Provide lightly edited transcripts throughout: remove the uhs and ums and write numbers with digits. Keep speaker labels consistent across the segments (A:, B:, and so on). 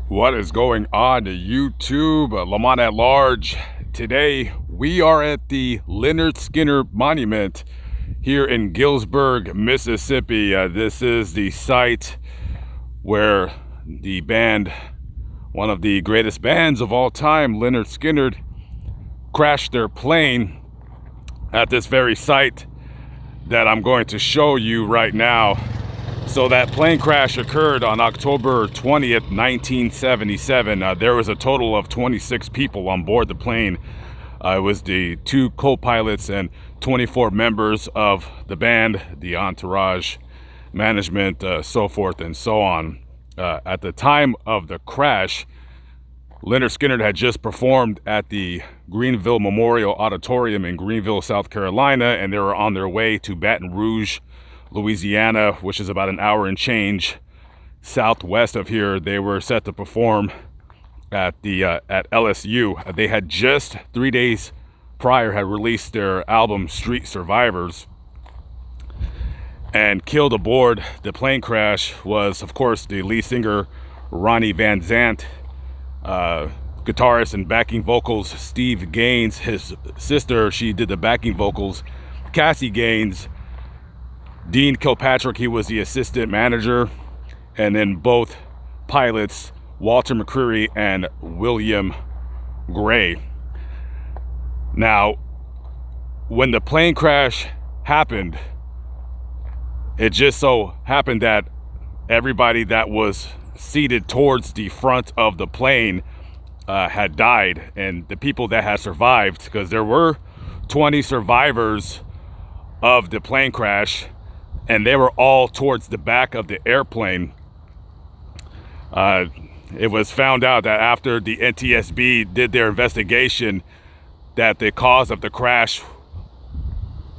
A: What is going on to YouTube? Lamont at large. Today we are at the Lynyrd Skynyrd Monument here in Gillsburg, Mississippi. This is the site where the band, one of the greatest bands of all time, Lynyrd Skynyrd, crashed their plane at this very site that I'm going to show you right now. So that plane crash occurred on October 20th, 1977. There was a total of 26 people on board the plane. It was the two co-pilots and 24 members of the band, the entourage, management, so forth and so on. At the time of the crash, Lynyrd Skynyrd had just performed at the Greenville Memorial Auditorium in Greenville, South Carolina, and they were on their way to Baton Rouge, Louisiana, which is about an hour and change southwest of here. They were set to perform at LSU. They had just 3 days prior had released their album Street Survivors, and killed aboard the plane crash was, of course, the lead singer Ronnie Van Zant, guitarist and backing vocals Steve Gaines, his sister, she did the backing vocals, Cassie Gaines, Dean Kilpatrick, he was the assistant manager, and then both pilots, Walter McCreary and William Gray. Now, when the plane crash happened, it just so happened that everybody that was seated towards the front of the plane had died, and the people that had survived, because there were 20 survivors of the plane crash, and they were all towards the back of the airplane. It was found out that after the NTSB did their investigation that the cause of the crash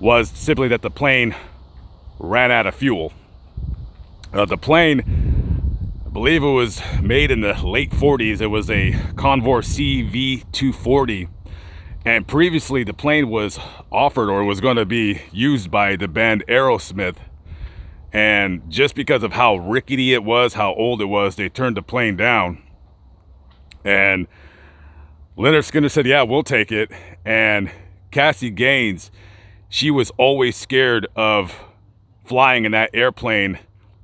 A: was simply that the plane ran out of fuel. The plane, I believe it was made in the late 40s. It was a Convair CV-240. And previously the plane was offered or was going to be used by the band Aerosmith. And just because of how rickety it was, how old it was, they turned the plane down. And Lynyrd Skynyrd said, yeah, we'll take it. And Cassie Gaines, she was always scared of flying in that airplane.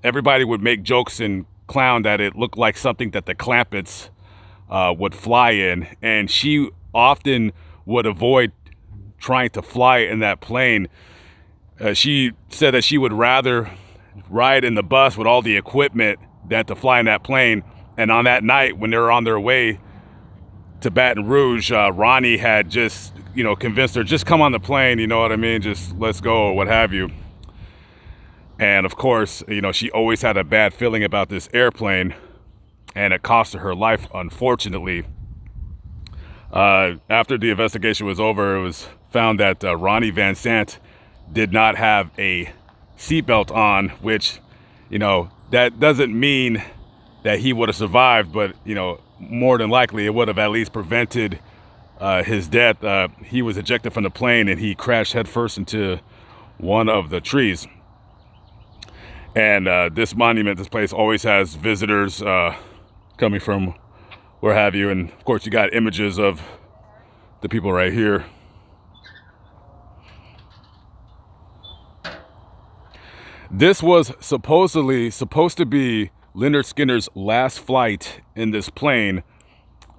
A: Everybody would make jokes and clown that it looked like something that the Clampetts would fly in. And she often would avoid trying to fly in that plane. She said that she would rather ride in the bus with all the equipment than to fly in that plane. And on that night, when they were on their way to Baton Rouge, Ronnie had just, convinced her, just come on the plane, you know what I mean? Just let's go, or what have you. And of course, she always had a bad feeling about this airplane, and it cost her life, unfortunately. After the investigation was over, it was found that Ronnie Van Zant did not have a seatbelt on, which, that doesn't mean that he would have survived, but, more than likely it would have at least prevented his death. He was ejected from the plane and he crashed headfirst into one of the trees. And this monument, this place always has visitors coming from where have you. And of course you got images of the people right here. This was supposed to be Lynyrd Skynyrd's last flight in this plane,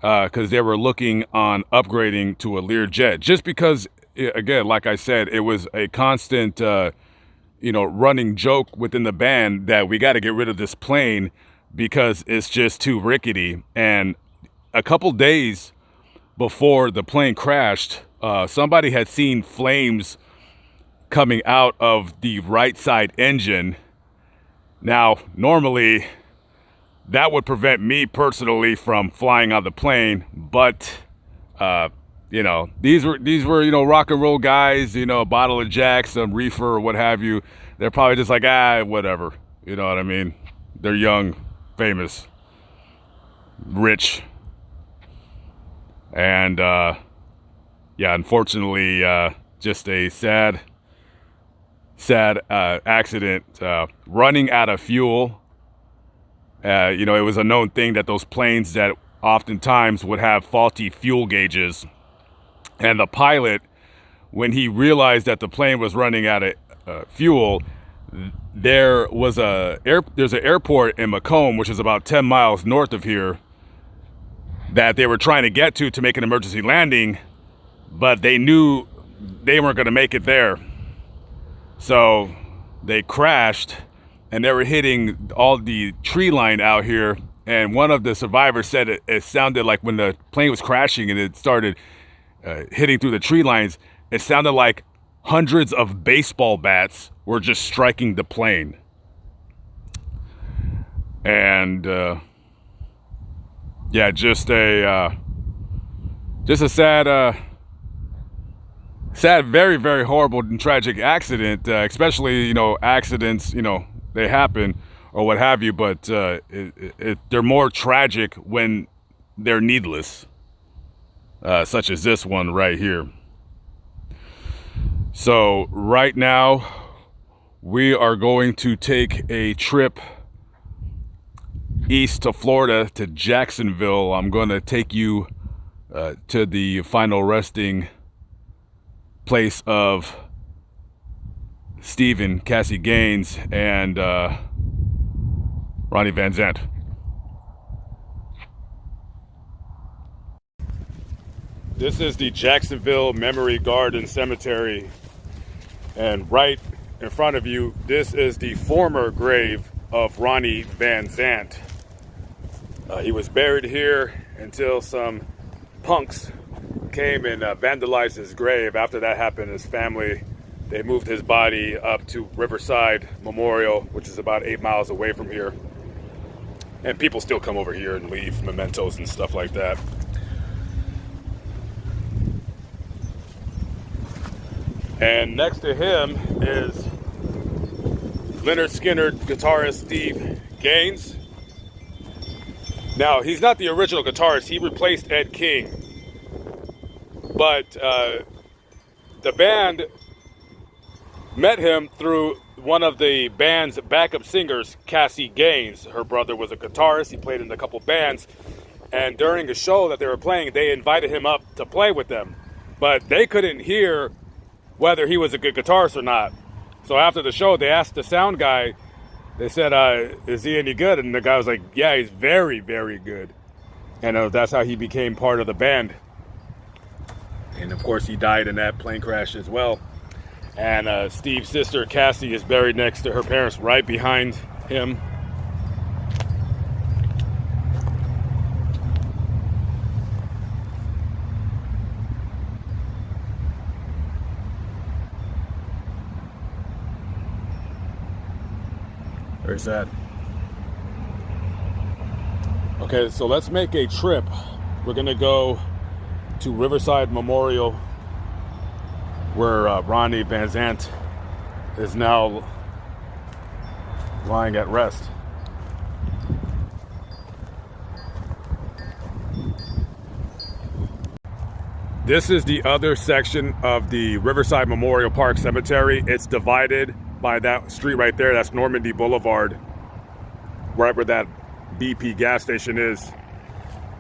A: because they were looking on upgrading to a Learjet. Just because, again, like I said, it was a constant, running joke within the band that we got to get rid of this plane because it's just too rickety. And a couple days before the plane crashed, somebody had seen flames coming out of the right side engine. Now, normally that would prevent me personally from flying on the plane, but these were rock and roll guys, a bottle of Jack, some reefer or what have you. They're probably just like, whatever, you know what I mean? They're young, famous, rich, and unfortunately, just a sad accident, running out of fuel. You know, it was a known thing that those planes that oftentimes would have faulty fuel gauges, and the pilot, when he realized that the plane was running out of fuel, there's an airport in Macomb, which is about 10 miles north of here, that they were trying to get to make an emergency landing, but they knew they weren't going to make it there. So they crashed, and they were hitting all the tree line out here. And one of the survivors said it sounded like when the plane was crashing and it started hitting through the tree lines, it sounded like hundreds of baseball bats were just striking the plane. And yeah, just a sad, very, very horrible and tragic accident. Especially, you know, accidents, you know, they happen or what have you, but they're more tragic when they're needless, such as this one right here. So right now, we are going to take a trip east to Florida, to Jacksonville. I'm going to take you to the final resting place of Stephen, Cassie Gaines, and Ronnie Van Zant. This is the Jacksonville Memory Garden Cemetery, and right in front of you, this is the former grave of Ronnie Van Zant. He was buried here until some punks came and vandalized his grave. After that happened, his family, they moved his body up to Riverside Memorial, which is about 8 miles away from here. And people still come over here and leave mementos and stuff like that. And next to him is Lynyrd Skynyrd guitarist Steve Gaines. Now, he's not the original guitarist. He replaced Ed King. But the band met him through one of the band's backup singers, Cassie Gaines. Her brother was a guitarist. He played in a couple bands. And during a show that they were playing, they invited him up to play with them. But they couldn't hear whether he was a good guitarist or not. So after the show, they asked the sound guy, they said, is he any good? And the guy was like, yeah, he's very, very good. And that's how he became part of the band. And of course, he died in that plane crash as well. And Steve's sister, Cassie, is buried next to her parents right behind him. Very sad. Okay, so let's make a trip. We're gonna go to Riverside Memorial, where Ronnie Van Zant is now lying at rest. This is the other section of the Riverside Memorial Park Cemetery. It's divided by that street right there. That's Normandy Boulevard, right where that BP gas station is.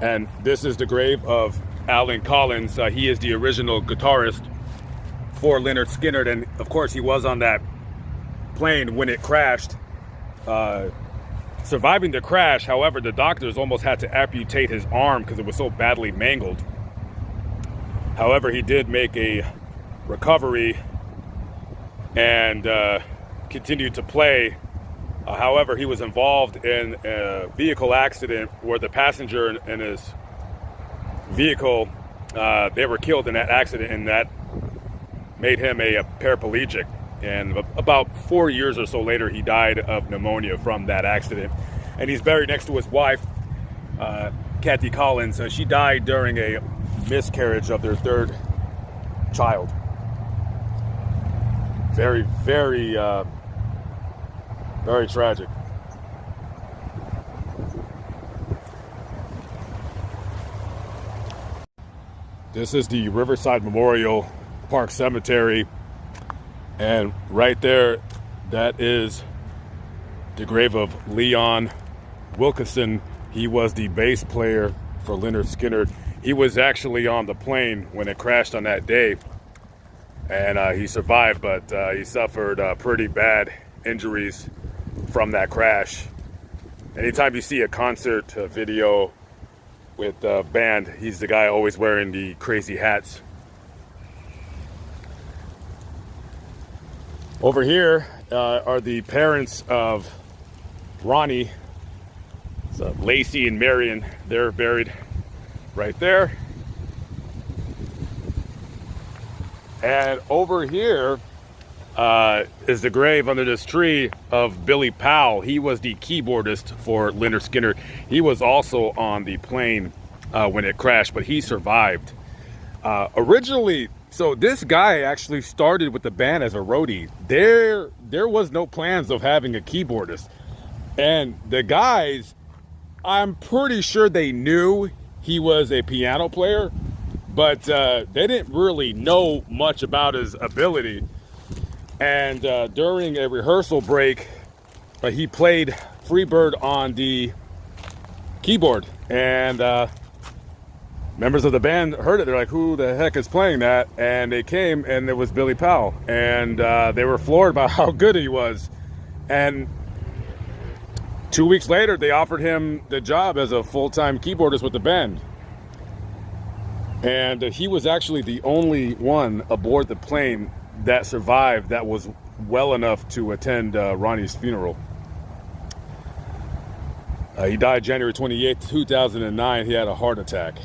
A: And this is the grave of Alan Collins. He is the original guitarist for Lynyrd Skynyrd, and of course he was on that plane when it crashed, surviving the crash. However, the doctors almost had to amputate his arm because it was so badly mangled. However, he did make a recovery and continued to play. However, he was involved in a vehicle accident where the passenger and his vehicle, they were killed in that accident, and that made him a paraplegic. And about 4 years or so later, he died of pneumonia from that accident. And he's buried next to his wife, Kathy Collins. She died during a miscarriage of their third child. Very, very, very tragic. This is the Riverside Memorial Park Cemetery, and right there, that is the grave of Leon Wilkinson. He was the bass player for Lynyrd Skynyrd. He was actually on the plane when it crashed on that day, and he survived, but he suffered pretty bad injuries from that crash. Anytime you see a concert video with the band, he's the guy always wearing the crazy hats. Over here are the parents of Ronnie. So Lacey and Marion, they're buried right there. And over here is the grave under this tree of Billy Powell. He was the keyboardist for Lynyrd Skynyrd. He was also on the plane when it crashed, but he survived. Originally, so this guy actually started with the band as a roadie. There was no plans of having a keyboardist. And the guys, I'm pretty sure they knew he was a piano player, but they didn't really know much about his ability. And during a rehearsal break, he played Freebird on the keyboard. And members of the band heard it. They're like, who the heck is playing that? And they came, and it was Billy Powell. And they were floored by how good he was. And 2 weeks later, they offered him the job as a full-time keyboardist with the band. And he was actually the only one aboard the plane that survived that was well enough to attend Ronnie's funeral. He died January 28th, 2009. He had a heart attack.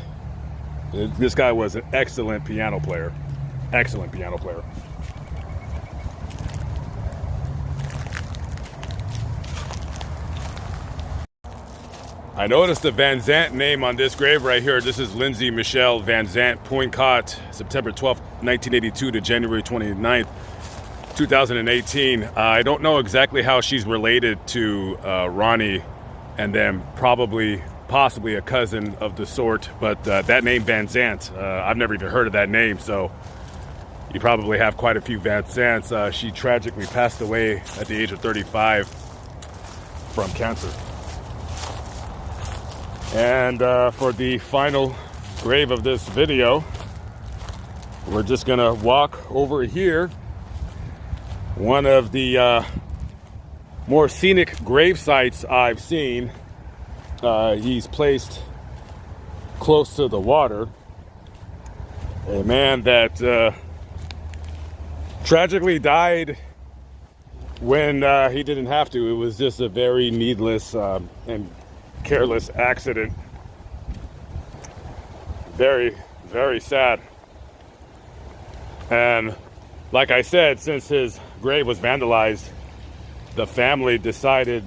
A: This guy was an excellent piano player. Excellent piano player. I noticed the Vanzant name on this grave right here. This is Lindsay Michelle Vanzant, Poincott, September 12th, 1982 to January 29th, 2018. I don't know exactly how she's related to Ronnie and them, possibly a cousin of the sort, but that name Vanzant, I've never even heard of that name, so you probably have quite a few Vanzants. She tragically passed away at the age of 35 from cancer. And for the final grave of this video, we're just gonna walk over here. One of the more scenic grave sites I've seen. He's placed close to the water. A man that tragically died when he didn't have to. It was just a very needless and careless accident. Very, very sad. And like I said, since his grave was vandalized, the family decided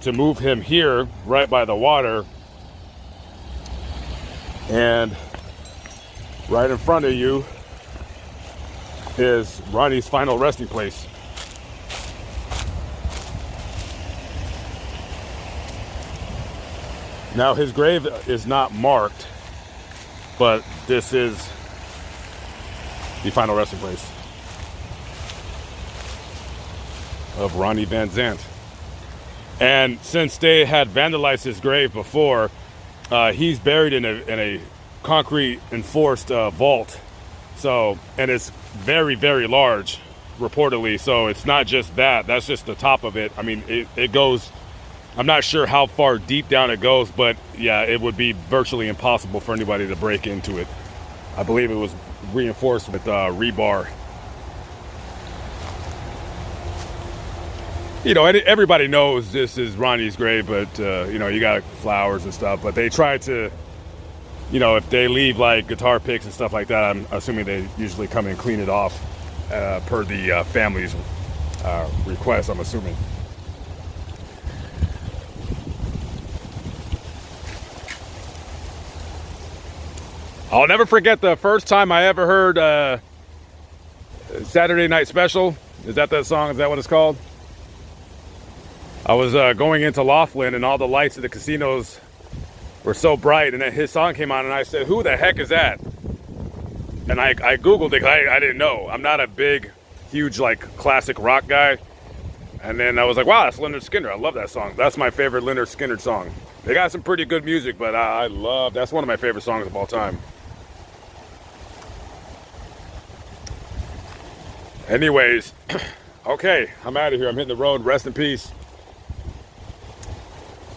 A: to move him here right by the water. And right in front of you is Ronnie's final resting place. Now, his grave is not marked, but this is the final resting place of Ronnie Van Zant. And since they had vandalized his grave before, he's buried in a concrete enforced vault. So, and it's very, very large, reportedly. So it's not just that, that's just the top of it. I mean, it goes, I'm not sure how far deep down it goes, but yeah, it would be virtually impossible for anybody to break into it. I believe it was reinforced with rebar. You know, everybody knows this is Ronnie's grave, but you know, you got flowers and stuff, but they try to, you know, if they leave like guitar picks and stuff like that, I'm assuming they usually come and clean it off per the family's request, I'm assuming. I'll never forget the first time I ever heard Saturday Night Special. Is that song? Is that what it's called? I was going into Laughlin, and all the lights at the casinos were so bright, and then his song came on, and I said, who the heck is that? And I Googled it, 'cause I didn't know. I'm not a big, huge, like, classic rock guy. And then I was like, wow, that's Lynyrd Skynyrd. I love that song. That's my favorite Lynyrd Skynyrd song. They got some pretty good music, but I love, that's one of my favorite songs of all time. Anyways, okay, I'm out of here. I'm hitting the road. Rest in peace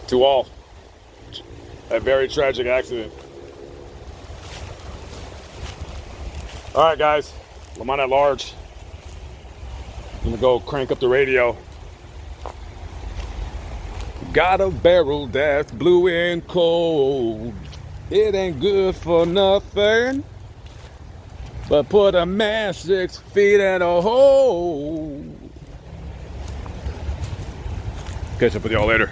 A: to all. A very tragic accident. All right, guys, Lamont at large. I'm gonna go crank up the radio. Got a barrel that's blue and cold. It ain't good for nothing, but put a man 6 feet in a hole. Catch up with y'all later.